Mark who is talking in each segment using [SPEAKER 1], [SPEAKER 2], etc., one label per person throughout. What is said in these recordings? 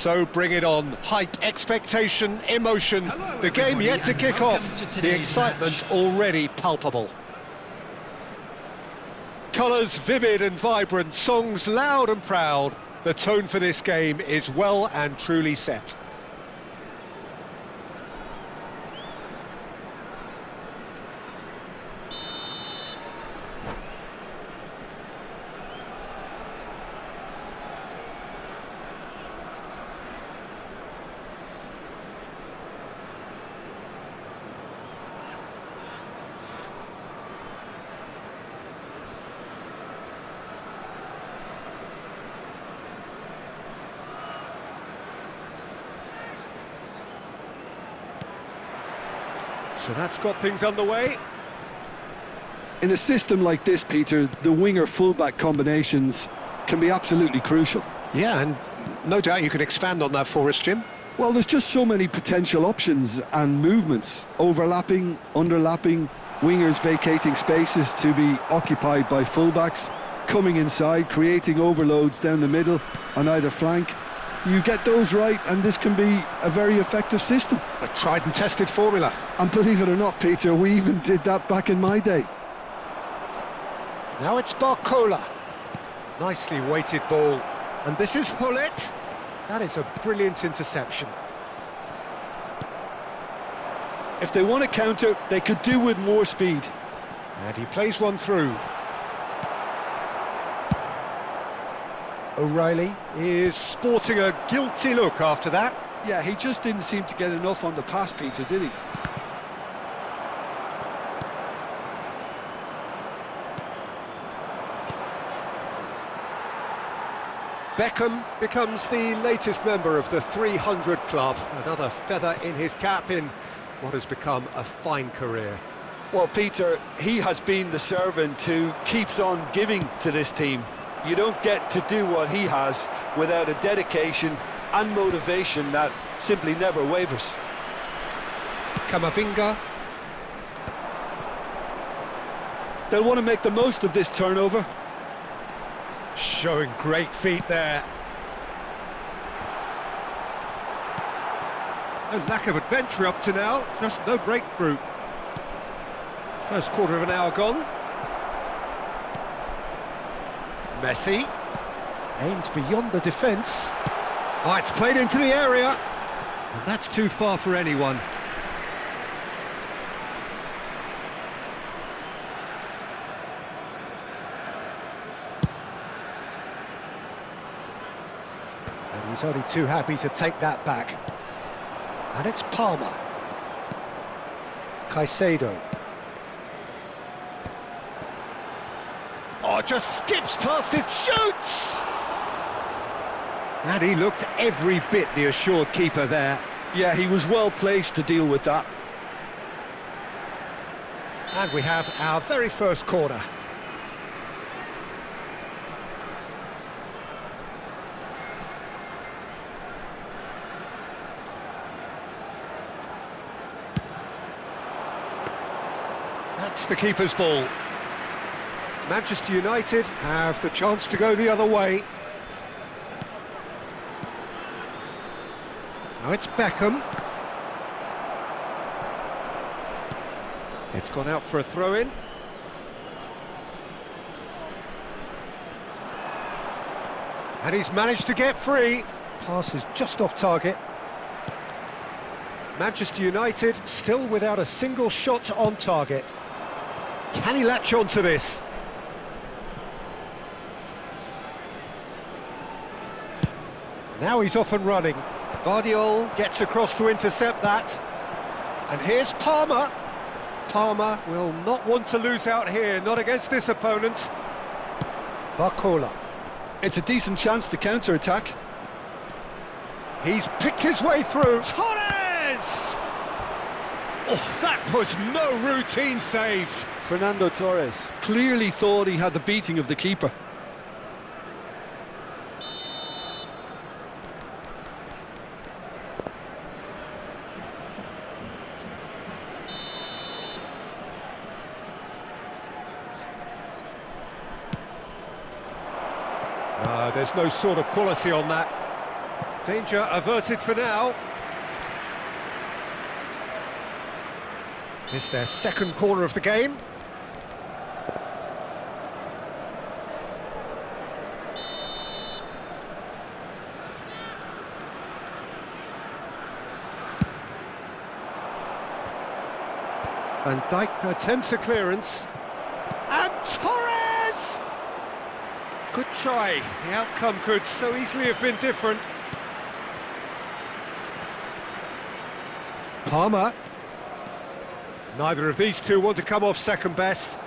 [SPEAKER 1] So bring it on. Hype, expectation, emotion. The game yet to kick off. The excitement already palpable. Colours vivid and vibrant, songs loud and proud. The tone for this game is well and truly set. So that's got things underway.
[SPEAKER 2] In a system like this, Peter, the winger-fullback combinations can be absolutely crucial.
[SPEAKER 1] Yeah, and no doubt you could expand on that for us, Jim.
[SPEAKER 2] Well, there's just so many potential options and movements. Overlapping, underlapping, wingers vacating spaces to be occupied by fullbacks, coming inside, creating overloads down the middle on either flank. You get those right, and this can be a very effective system.
[SPEAKER 1] A tried and tested formula.
[SPEAKER 2] And believe it or not, Peter, we even did that back in my day.
[SPEAKER 1] Now it's Barcola. Nicely weighted ball. And this is Hullet. That is a brilliant interception.
[SPEAKER 2] If they want to counter, they could do with more speed.
[SPEAKER 1] And he plays one through. O'Reilly is sporting a guilty look after that.
[SPEAKER 2] Yeah, he just didn't seem to get enough on the pass, Peter, did he?
[SPEAKER 1] Beckham becomes the latest member of the 300 club. Another feather in his cap in what has become a fine career.
[SPEAKER 2] Well, Peter, he has been the servant who keeps on giving to this team. You don't get to do what he has without a dedication and motivation that simply never wavers.
[SPEAKER 1] Camavinga.
[SPEAKER 2] They'll want to make the most of this turnover.
[SPEAKER 1] Showing great feet there. No lack of adventure up to now, just no breakthrough. First quarter of an hour gone. Messi. Aimed beyond the defence. Oh, it's played into the area. And that's too far for anyone. And he's only too happy to take that back. And it's Palmer. Caicedo. Oh, just skips past it, shoots! And he looked every bit the assured keeper there.
[SPEAKER 2] Yeah, he was well placed to deal with that.
[SPEAKER 1] And we have our very first corner. That's the keeper's ball. Manchester United have the chance to go the other way. Now it's Beckham. It's gone out for a throw-in. And he's managed to get free. Pass is just off target. Manchester United still without a single shot on target. Can he latch on to this? Now he's off and running. Guardiola gets across to intercept that. And here's Palmer. Palmer will not want to lose out here, not against this opponent. Barcola.
[SPEAKER 2] It's a decent chance to counter-attack.
[SPEAKER 1] He's picked his way through. Torres! Oh, that was no routine save.
[SPEAKER 2] Fernando Torres clearly thought he had the beating of the keeper.
[SPEAKER 1] There's no sort of quality on that. Danger averted for now. It's their second corner of the game. Van Dijk attempts a clearance. And Torres! Good try. The outcome could so easily have been different. Palmer. Neither of these two want to come off second best.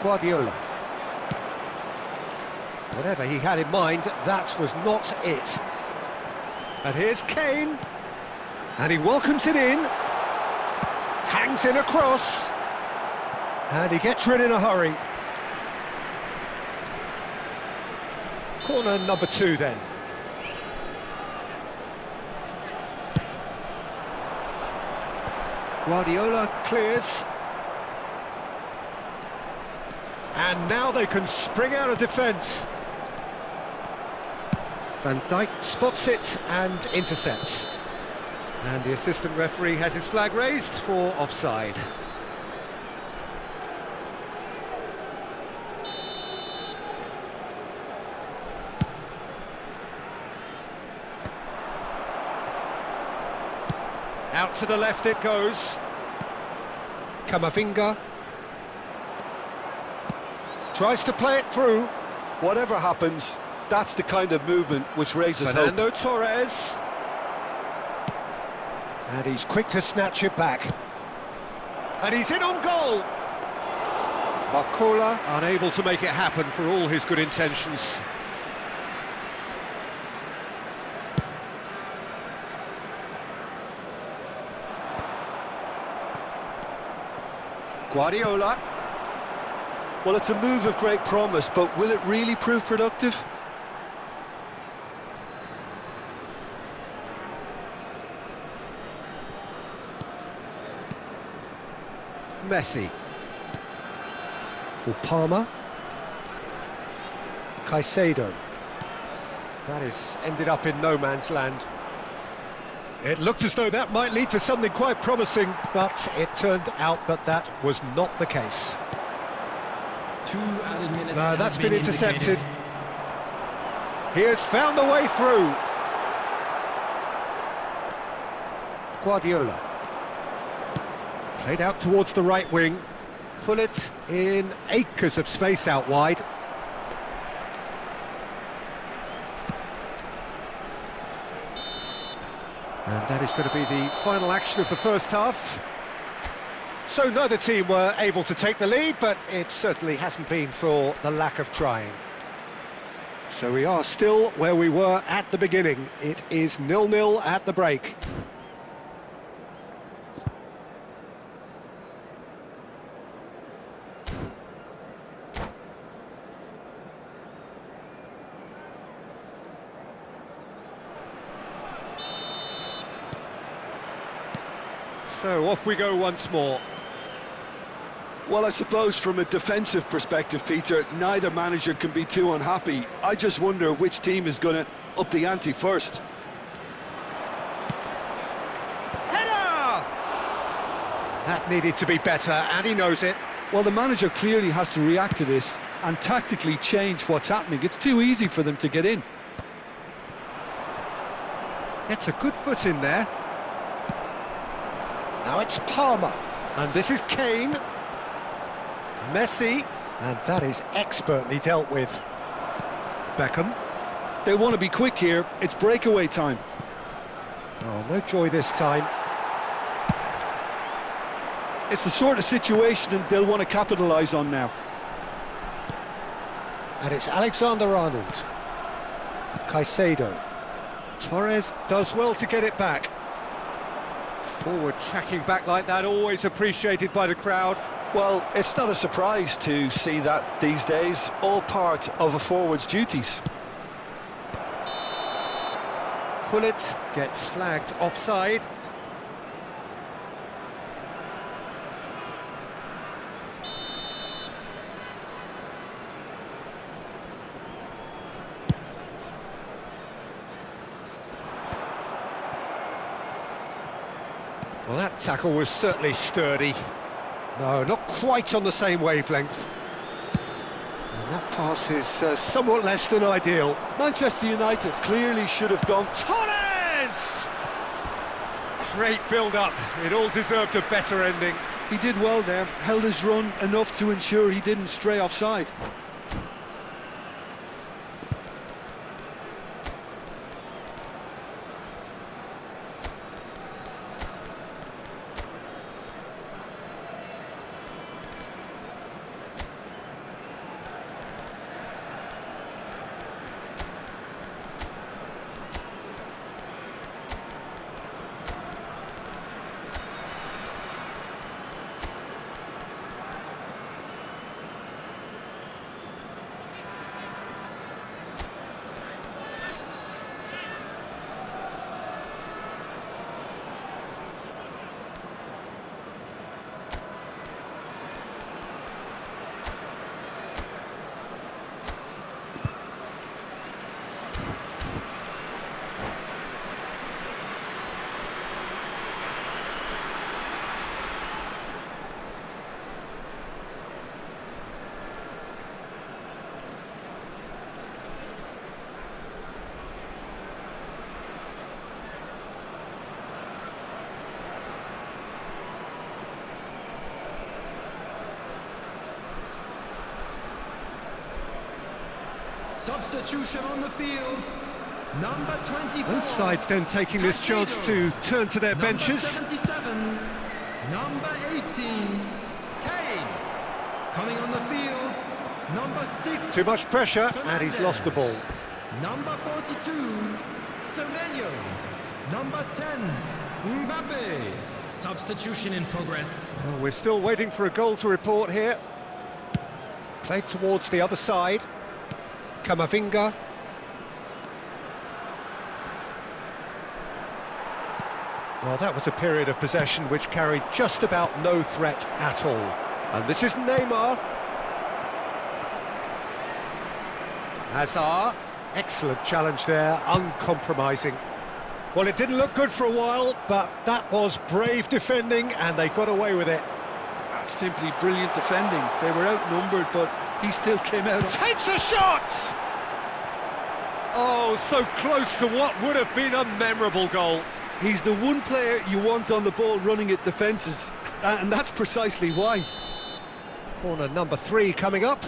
[SPEAKER 1] Guardiola. Whatever he had in mind, that was not it. And here's Kane. And he welcomes it in. Hangs in a cross. And he gets rid in a hurry. Corner number 2 then. Guardiola clears. And now they can spring out of defence. Van Dijk spots it and intercepts. And the assistant referee has his flag raised for offside. Out to the left it goes. Camavinga tries to play it through.
[SPEAKER 2] Whatever happens, that's the kind of movement which raises
[SPEAKER 1] Fernando
[SPEAKER 2] hope.
[SPEAKER 1] Torres. And he's quick to snatch it back. And he's in on goal. Barcola unable to make it happen for all his good intentions. Guardiola.
[SPEAKER 2] Well, it's a move of great promise, but will it really prove productive?
[SPEAKER 1] Messi. For Palmer. Caicedo. That is ended up in no man's land. It looked as though that might lead to something quite promising, but it turned out that that was not the case.
[SPEAKER 3] 2 added minutes.
[SPEAKER 1] No, that's
[SPEAKER 3] have
[SPEAKER 1] been intercepted.
[SPEAKER 3] indicated.
[SPEAKER 1] He has found the way through. Guardiola. Played out towards the right wing. Pull it in acres of space out wide. And that is going to be the final action of the first half. So neither team were able to take the lead, but it certainly hasn't been for the lack of trying. So we are still where we were at the beginning. It is 0-0 at the break. So off we go once more.
[SPEAKER 2] Well, I suppose from a defensive perspective, Peter, neither manager can be too unhappy. I just wonder which team is going to up the ante first.
[SPEAKER 1] Header! That needed to be better, and he knows it.
[SPEAKER 2] Well, the manager clearly has to react to this and tactically change what's happening. It's too easy for them to get in.
[SPEAKER 1] Gets a good foot in there. Now it's Palmer, and this is Kane. Messi, and that is expertly dealt with. Beckham.
[SPEAKER 2] They want to be quick here. It's breakaway time.
[SPEAKER 1] Oh, no joy this time.
[SPEAKER 2] It's the sort of situation that they'll want to capitalise on now.
[SPEAKER 1] And it's Alexander-Arnold. Caicedo. Torres does well to get it back. Forward tracking back like that, always appreciated by the crowd.
[SPEAKER 2] Well, it's not a surprise to see that these days, all part of a forward's duties.
[SPEAKER 1] Pullet gets flagged offside. Well, that tackle was certainly sturdy. No, not quite on the same wavelength. And that pass is somewhat less than ideal.
[SPEAKER 2] Manchester United clearly should have gone.
[SPEAKER 1] Torres! Great build-up. It all deserved a better ending.
[SPEAKER 2] He did well there, held his run enough to ensure he didn't stray offside.
[SPEAKER 3] Substitution on the field. Number 24.
[SPEAKER 1] Both sides then taking this chance to turn to their benches.
[SPEAKER 3] Number 77. Number 18. Kane. Coming on the field. Number 6.
[SPEAKER 1] Too much pressure, and he's lost the ball.
[SPEAKER 3] Number 42. Semenyo. Number 10. Mbappe. Substitution in progress.
[SPEAKER 1] Well, we're still waiting for a goal to report here. Played towards the other side. Kamavinga. Well, that was a period of possession which carried just about no threat at all. And this is Neymar. Hazard. Excellent challenge there, uncompromising. Well, it didn't look good for a while, but that was brave defending, and they got away with it.
[SPEAKER 2] That's simply brilliant defending. They were outnumbered, but he still came out.
[SPEAKER 1] Takes a shot! Oh, so close to what would have been a memorable goal.
[SPEAKER 2] He's the one player you want on the ball running at defences, and that's precisely why.
[SPEAKER 1] Corner number 3 coming up.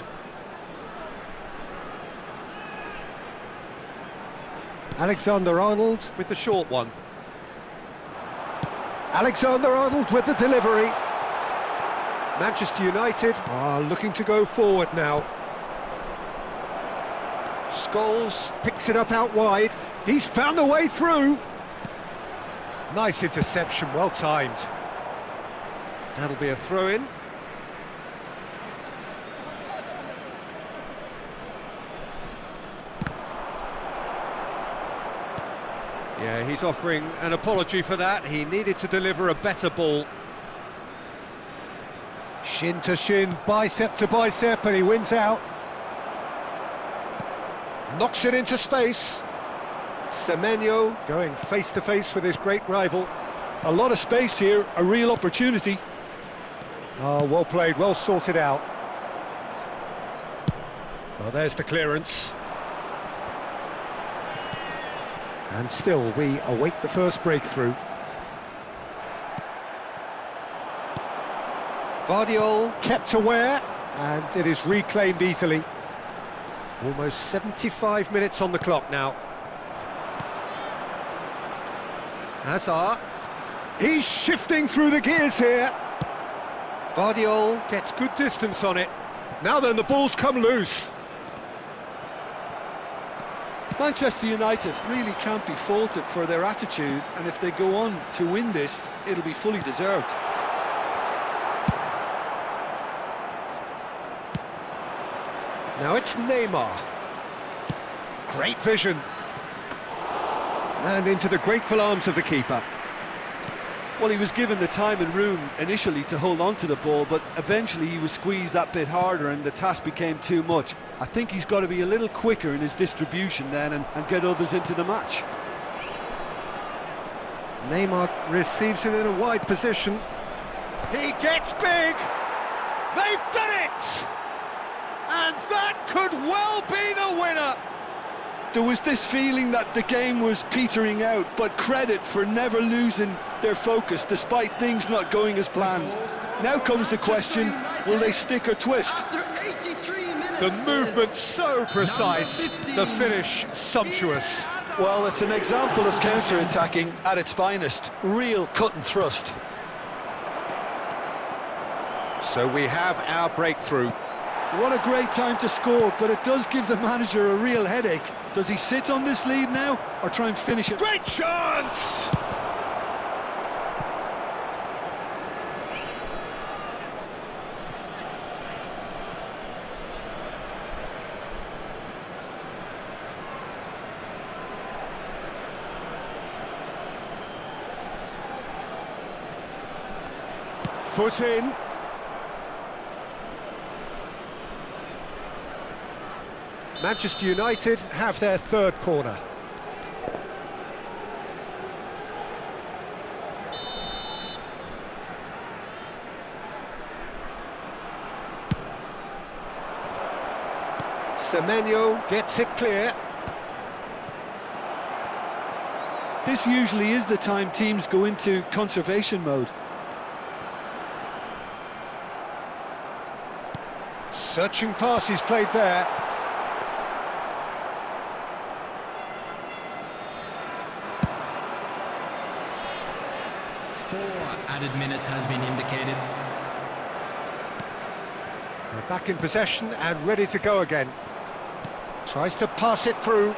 [SPEAKER 1] Alexander-Arnold with the short one. Alexander-Arnold with the delivery. Manchester United are looking to go forward now. Scholes picks it up out wide. He's found a way through. Nice interception, well timed. That'll be a throw-in. Yeah, he's offering an apology for that. He needed to deliver a better ball. Shin to shin, bicep to bicep, and he wins out. Knocks it into space. Semenyo going face-to-face with his great rival.
[SPEAKER 2] A lot of space here, a real opportunity.
[SPEAKER 1] Oh, well played, well sorted out. Well, there's the clearance. And still, we await the first breakthrough. Vardiol kept aware, and it is reclaimed easily. Almost 75 minutes on the clock now. Hazard. He's shifting through the gears here. Vardiol gets good distance on it. Now then, the ball's come loose.
[SPEAKER 2] Manchester United really can't be faulted for their attitude, and if they go on to win this, it'll be fully deserved.
[SPEAKER 1] Now it's Neymar. Great vision. And into the grateful arms of the keeper.
[SPEAKER 2] Well, he was given the time and room initially to hold on to the ball, but eventually he was squeezed that bit harder and the task became too much. I think he's got to be a little quicker in his distribution then and get others into the match.
[SPEAKER 1] Neymar receives it in a wide position. He gets big! They've done it! And that could well be the winner!
[SPEAKER 2] There was this feeling that the game was petering out, but credit for never losing their focus despite things not going as planned. Now comes the question, will they stick or twist?
[SPEAKER 3] After 83 minutes,
[SPEAKER 1] The movement so precise, the finish sumptuous.
[SPEAKER 2] Well, it's an example of counter-attacking at its finest. Real cut and thrust.
[SPEAKER 1] So we have our breakthrough.
[SPEAKER 2] What a great time to score, but it does give the manager a real headache. Does he sit on this lead now, or try and finish it?
[SPEAKER 1] Great chance! Foot in. Manchester United have their third corner. Semenyo gets it clear.
[SPEAKER 2] This usually is the time teams go into conservation mode.
[SPEAKER 1] Searching pass is played there.
[SPEAKER 3] added minutes has been indicated.
[SPEAKER 1] They're back in possession and ready to go again. Tries to pass it through.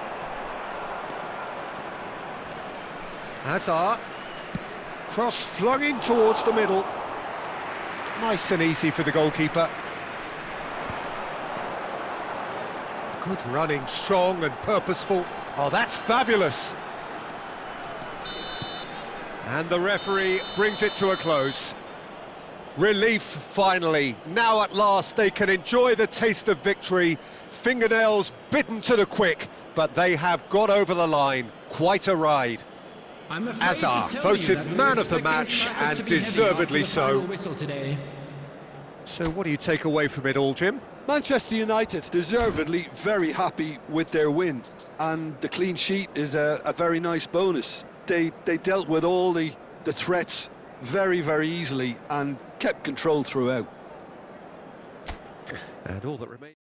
[SPEAKER 1] Hazard. Cross flung in towards the middle. Nice and easy for the goalkeeper. Good running, strong and purposeful. Oh, that's fabulous. And the referee brings it to a close. Relief, finally. Now at last they can enjoy the taste of victory. Fingernails bitten to the quick, but they have got over the line. Quite a ride. Hazard voted man of the match, and deservedly so. So what do you take away from it all, Jim?
[SPEAKER 2] Manchester United deservedly very happy with their win, and the clean sheet is a very nice bonus. They dealt with all the threats very, very easily and kept control throughout.
[SPEAKER 1] And all that remains...